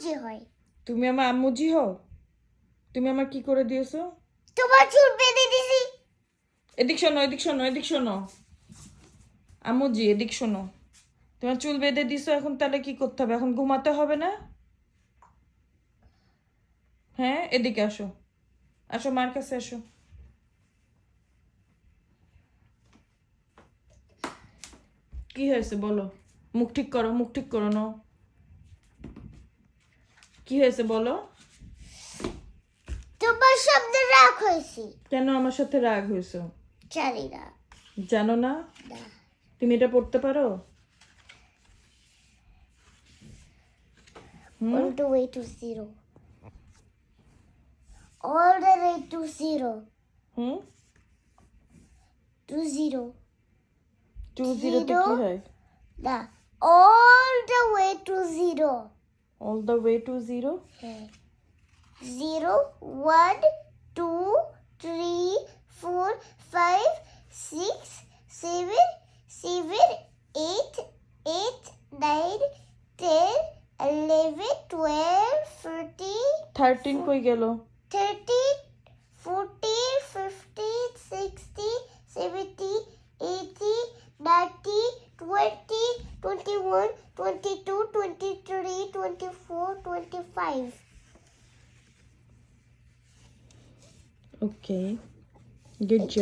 আম্মুজি হয়। তুমি আমার আম্মুজি হও? তুমি আমার কি করে দিয়েছো? তোমার চুল বেঁধে দিছি। এদিক শোনো, এদিক শোনো, এদিক শোনো। আম্মুজি এদিক শোনো। তোমার চুল বেঁধে দিছো, এখন তাহলে কি করতে হবে? এখন ঘুমাতে হবে না? হ্যাঁ, এদিকে আসো, আসো মার কাছে আসো। কি হয়েছে বলো? মুখ ঠিক করো, মুখ ঠিক করো না। কি হয়েছে বলো? তোমার সামনে রাগ হয়েছি। কেন আমার সাথে রাগ হয়েছে? জানি না। জানো না? না। তুমি এটা পড়তে পারো? All the way to zero. All the way to zero. Hmm, To zero. 2-0 তে কি হয়? না, all the way to zero. All the way to 0? 0, 1, 2, 3, 4, 5, 6, 7, 8, 9, 10, 11, 12, 13, 13 কই গেল? 13, 14, 15, 16, 17, 18, 19, 20, 21, 22, 23, 24, 25. Okay, good job.